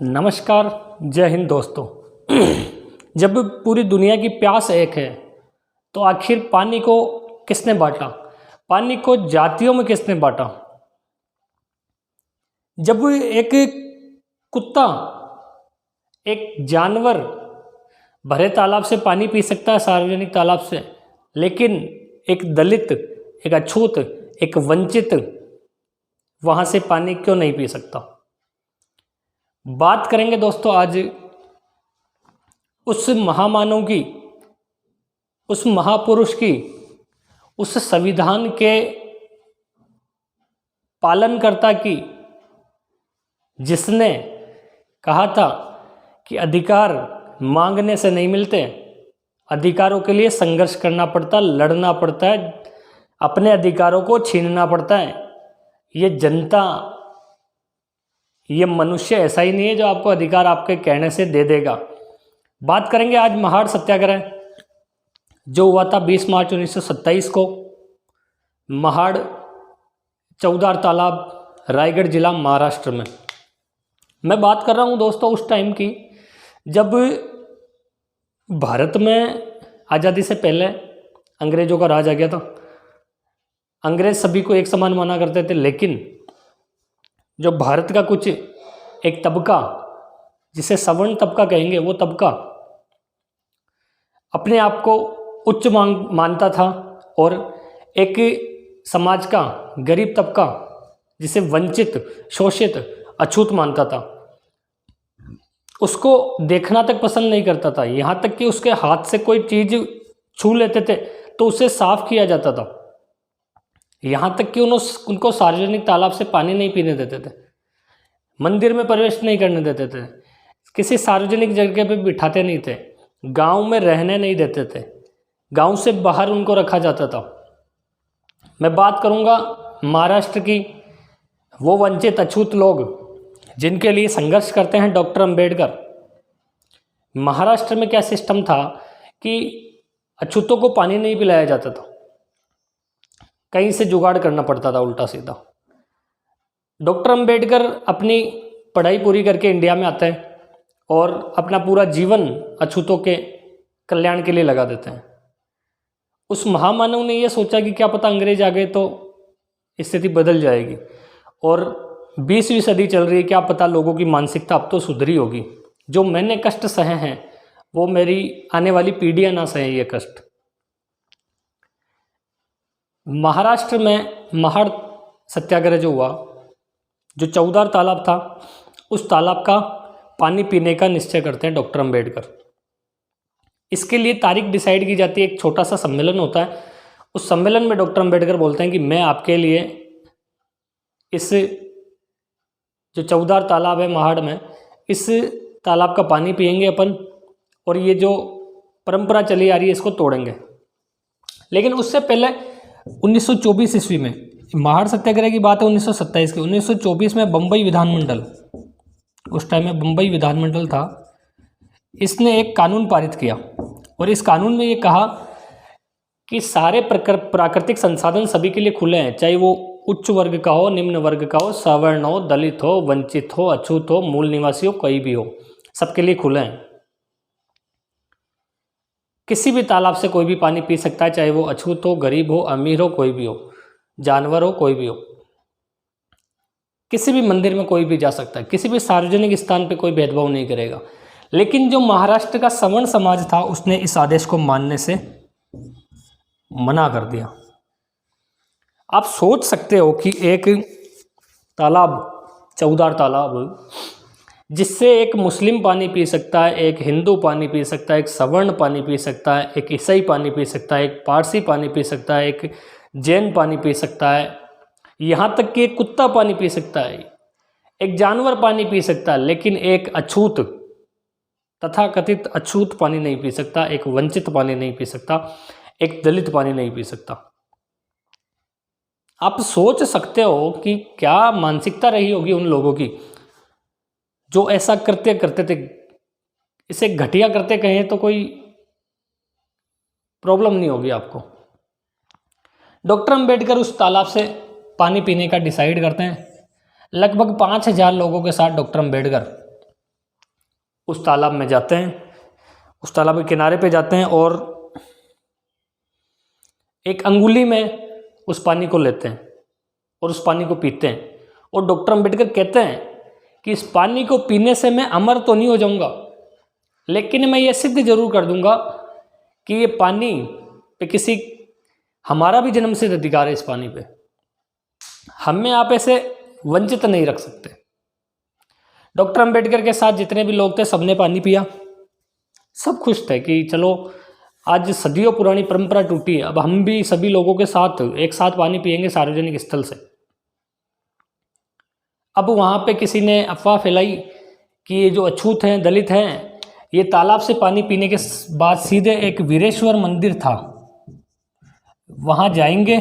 नमस्कार, जय हिंद दोस्तों। जब पूरी दुनिया की प्यास एक है तो आखिर पानी को किसने बांटा? पानी को जातियों में किसने बांटा? जब एक कुत्ता, एक जानवर भरे तालाब से पानी पी सकता है, सार्वजनिक तालाब से, लेकिन एक दलित, एक अछूत, एक वंचित वहाँ से पानी क्यों नहीं पी सकता? बात करेंगे दोस्तों आज उस महामानव की, उस महापुरुष की, उस संविधान के पालनकर्ता की, जिसने कहा था कि अधिकार मांगने से नहीं मिलते, अधिकारों के लिए संघर्ष करना पड़ता, लड़ना पड़ता है, अपने अधिकारों को छीनना पड़ता है। ये जनता, ये मनुष्य ऐसा ही नहीं है जो आपको अधिकार आपके कहने से दे देगा। बात करेंगे आज महाड़ सत्याग्रह जो हुआ था 20 मार्च 1927 को, महाड़ चौदार तालाब, रायगढ़ जिला, महाराष्ट्र में। मैं बात कर रहा हूँ दोस्तों उस टाइम की जब भारत में आज़ादी से पहले अंग्रेज़ों का राज आ गया था। अंग्रेज़ सभी को एक समान माना करते थे, लेकिन जो भारत का कुछ एक तबका, जिसे सवर्ण तबका कहेंगे, वो तबका अपने आप को उच्च मानता था और एक समाज का गरीब तबका जिसे वंचित, शोषित, अछूत मानता था, उसको देखना तक पसंद नहीं करता था। यहाँ तक कि उसके हाथ से कोई चीज़ छू लेते थे तो उसे साफ किया जाता था। यहाँ तक कि उनको सार्वजनिक तालाब से पानी नहीं पीने देते थे, मंदिर में प्रवेश नहीं करने देते थे, किसी सार्वजनिक जगह पे बिठाते नहीं थे, गांव में रहने नहीं देते थे, गांव से बाहर उनको रखा जाता था। मैं बात करूंगा महाराष्ट्र की, वो वंचित अछूत लोग जिनके लिए संघर्ष करते हैं डॉक्टर अंबेडकर। महाराष्ट्र में क्या सिस्टम था कि अछूतों को पानी नहीं पिलाया जाता था, कहीं से जुगाड़ करना पड़ता था उल्टा सीधा। डॉक्टर अंबेडकर अपनी पढ़ाई पूरी करके इंडिया में आते हैं और अपना पूरा जीवन अछूतों के कल्याण के लिए लगा देते हैं। उस महामानव ने यह सोचा कि क्या पता अंग्रेज आ गए तो स्थिति बदल जाएगी, और 20वीं सदी चल रही है, क्या पता लोगों की मानसिकता अब तो सुधरी होगी। जो मैंने कष्ट सहे हैं वो मेरी आने वाली पीढ़ियां ना सहे ये कष्ट। महाराष्ट्र में महाड़ सत्याग्रह जो हुआ, जो चौदार तालाब था, उस तालाब का पानी पीने का निश्चय करते हैं डॉक्टर अंबेडकर। इसके लिए तारीख डिसाइड की जाती है, एक छोटा सा सम्मेलन होता है। उस सम्मेलन में डॉक्टर अंबेडकर बोलते हैं कि मैं आपके लिए इस जो चौदार तालाब है महाड़ में, इस तालाब का पानी पिएंगे अपन, और ये जो परंपरा चली आ रही है इसको तोड़ेंगे। लेकिन उससे पहले 1924 ईस्वी में, महाड़ सत्याग्रह की बात है 1927 की, 1924 में बम्बई विधानमंडल, उस टाइम में बम्बई विधानमंडल था, इसने एक कानून पारित किया और इस कानून में ये कहा कि सारे प्राकृतिक संसाधन सभी के लिए खुले हैं, चाहे वो उच्च वर्ग का हो, निम्न वर्ग का हो, सवर्ण हो, दलित हो, वंचित हो, अछूत हो, मूल निवासी हो, कोई भी हो, सबके लिए खुले हैं। किसी भी तालाब से कोई भी पानी पी सकता है, चाहे वो अछूत हो, गरीब हो, अमीर हो, कोई भी हो, जानवर हो, कोई भी हो। किसी भी मंदिर में कोई भी जा सकता है, किसी भी सार्वजनिक स्थान पे कोई भेदभाव नहीं करेगा। लेकिन जो महाराष्ट्र का सवर्ण समाज था उसने इस आदेश को मानने से मना कर दिया। आप सोच सकते हो कि एक तालाब, चौदार तालाब, जिससे एक मुस्लिम पानी पी सकता है, एक हिंदू पानी पी सकता है, एक सवर्ण पानी पी सकता है, एक ईसाई पानी पी सकता है, एक पारसी पानी पी सकता है, एक जैन पानी पी सकता है, यहाँ तक कि एक कुत्ता पानी पी सकता है, एक जानवर पानी पी सकता है, लेकिन एक अछूत, तथाकथित अछूत पानी नहीं पी सकता, एक वंचित पानी नहीं पी सकता, एक दलित पानी नहीं पी सकता। आप सोच सकते हो कि क्या मानसिकता रही होगी उन लोगों की जो ऐसा करते थे। इसे घटिया करते कहें तो कोई प्रॉब्लम नहीं होगी आपको। डॉक्टर अंबेडकर उस तालाब से पानी पीने का डिसाइड करते हैं। लगभग 5000 लोगों के साथ डॉक्टर अंबेडकर उस तालाब में जाते हैं, उस तालाब के किनारे पे जाते हैं और एक अंगुली में उस पानी को लेते हैं और उस पानी को पीते हैं। और डॉक्टर अंबेडकर कहते हैं कि इस पानी को पीने से मैं अमर तो नहीं हो जाऊंगा, लेकिन मैं ये सिद्ध जरूर कर दूंगा कि ये पानी पे किसी हमारा भी जन्मसिद्ध अधिकार है। इस पानी पे हमें आप ऐसे वंचित नहीं रख सकते। डॉक्टर अंबेडकर के साथ जितने भी लोग थे सबने पानी पिया, सब खुश थे कि चलो आज सदियों पुरानी परंपरा टूटी है, अब हम भी सभी लोगों के साथ एक साथ पानी पिएंगे सार्वजनिक स्थल से। अब वहाँ पे किसी ने अफवाह फैलाई कि ये जो अछूत हैं, दलित हैं, ये तालाब से पानी पीने के बाद सीधे एक वीरेश्वर मंदिर था, वहाँ जाएंगे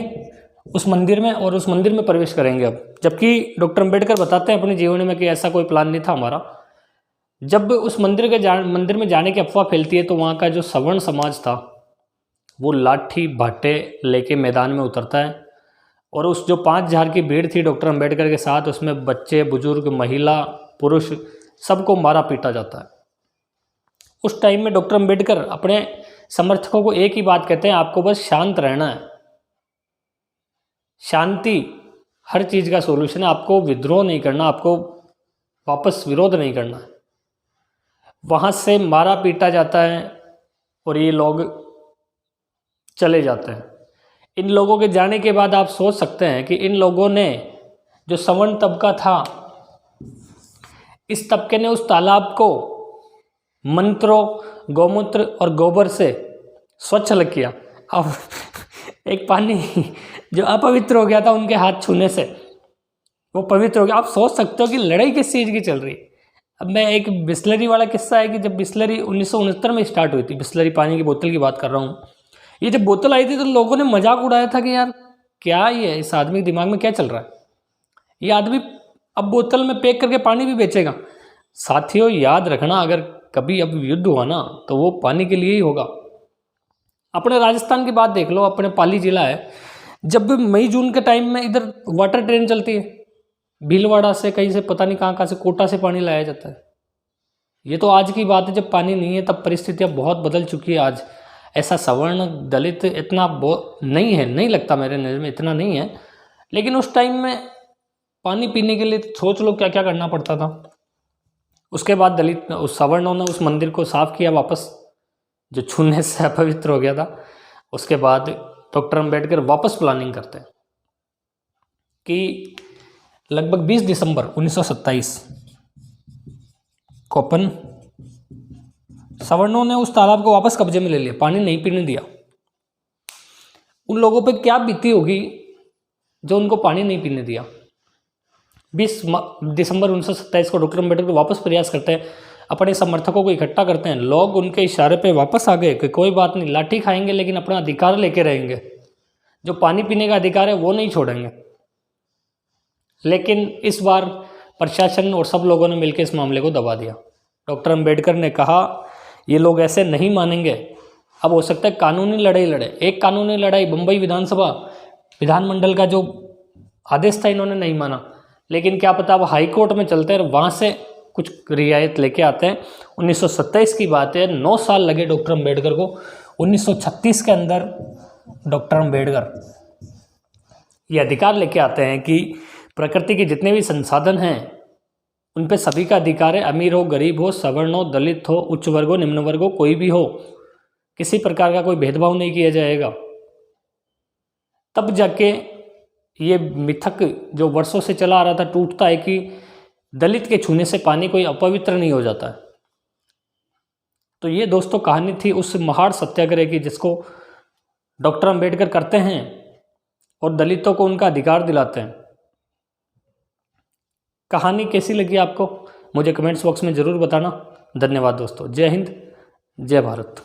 उस मंदिर में और उस मंदिर में प्रवेश करेंगे। अब जबकि डॉक्टर अंबेडकर बताते हैं अपने जीवन में कि ऐसा कोई प्लान नहीं था हमारा। जब उस मंदिर में जाने की अफवाह फैलती है तो वहाँ का जो सवर्ण समाज था वो लाठी भाटे लेके मैदान में उतरता है और उस जो 5000 की भीड़ थी डॉक्टर अंबेडकर के साथ, उसमें बच्चे, बुजुर्ग, महिला, पुरुष सबको मारा पीटा जाता है। उस टाइम में डॉक्टर अंबेडकर अपने समर्थकों को एक ही बात कहते हैं, आपको बस शांत रहना है, शांति हर चीज़ का सोल्यूशन है, आपको विद्रोह नहीं करना, आपको वापस विरोध नहीं करना है। वहाँ से मारा पीटा जाता है और ये लोग चले जाते हैं। इन लोगों के जाने के बाद आप सोच सकते हैं कि इन लोगों ने, जो सवर्ण तबका था, इस तबके ने उस तालाब को मंत्रों, गौमूत्र और गोबर से स्वच्छ अलग किया। अब एक पानी जो अपवित्र हो गया था उनके हाथ छूने से वो पवित्र हो गया। आप सोच सकते हो कि लड़ाई किस चीज़ की चल रही है। अब मैं एक बिस्लरी वाला किस्सा है कि जब बिस्लरी 1969 में स्टार्ट हुई थी, बिस्लरी पानी की बोतल की बात कर रहा हूँ, ये जब बोतल आई थी तो लोगों ने मजाक उड़ाया था कि यार क्या ये, इस आदमी के दिमाग में क्या चल रहा है, ये आदमी अब बोतल में पैक करके पानी भी बेचेगा। साथियों याद रखना, अगर कभी अब युद्ध हुआ ना तो वो पानी के लिए ही होगा। अपने राजस्थान की बात देख लो, अपने पाली जिला है, जब मई जून के टाइम में इधर वाटर ट्रेन चलती है, भीलवाड़ा से कहीं से पता नहीं कहाँ से कोटा से पानी लाया जाता है। ये तो आज की बात है, जब पानी नहीं है तब परिस्थितियाँ बहुत बदल चुकी है। आज ऐसा सवर्ण दलित इतना नहीं है, नहीं लगता मेरे नज़र में इतना नहीं है, लेकिन उस टाइम में पानी पीने के लिए सोच लो क्या क्या करना पड़ता था। उसके बाद दलित उस सवर्णों ने उस मंदिर को साफ किया वापस, जो छूने से अपवित्र हो गया था। उसके बाद डॉक्टर अंबेडकर वापस प्लानिंग करते हैं कि लगभग 20 दिसंबर 1927 को अपन सवर्णों ने उस तालाब को वापस कब्जे में ले लिया, पानी नहीं पीने दिया। उन लोगों पे क्या बीती होगी जो उनको पानी नहीं पीने दिया। 20 दिसंबर 1927 को डॉक्टर अंबेडकर वापस प्रयास करते हैं, अपने समर्थकों को इकट्ठा करते हैं। लोग उनके इशारे पे वापस आ गए कि कोई बात नहीं, लाठी खाएंगे लेकिन अपना अधिकार लेके रहेंगे, जो पानी पीने का अधिकार है वो नहीं छोड़ेंगे। लेकिन इस बार प्रशासन और सब लोगों ने मिलकर इस मामले को दबा दिया। डॉक्टर अंबेडकर ने कहा ये लोग ऐसे नहीं मानेंगे, अब हो सकता है कानूनी लड़ाई लड़े। एक कानूनी लड़ाई बम्बई विधानमंडल का जो आदेश था इन्होंने नहीं माना, लेकिन क्या पता अब हाई कोर्ट में चलते हैं और वहाँ से कुछ रियायत लेके आते हैं। 1927 की बात है, 9 साल लगे डॉक्टर अंबेडकर को। 1936 के अंदर डॉक्टर अंबेडकर ये अधिकार लेके आते हैं कि प्रकृति के जितने भी संसाधन हैं उन पे सभी का अधिकार है, अमीर हो, गरीब हो, सवर्ण हो, दलित हो, उच्च वर्ग हो, निम्न वर्ग हो, कोई भी हो, किसी प्रकार का कोई भेदभाव नहीं किया जाएगा। तब जाके ये मिथक जो वर्षों से चला आ रहा था टूटता है कि दलित के छूने से पानी कोई अपवित्र नहीं हो जाता है। तो ये दोस्तों कहानी थी उस महान सत्याग्रह की जिसको डॉक्टर अंबेडकर करते हैं और दलितों को उनका अधिकार दिलाते हैं। कहानी कैसी लगी आपको मुझे कमेंट्स बॉक्स में ज़रूर बताना। धन्यवाद दोस्तों। जय हिंद, जय भारत।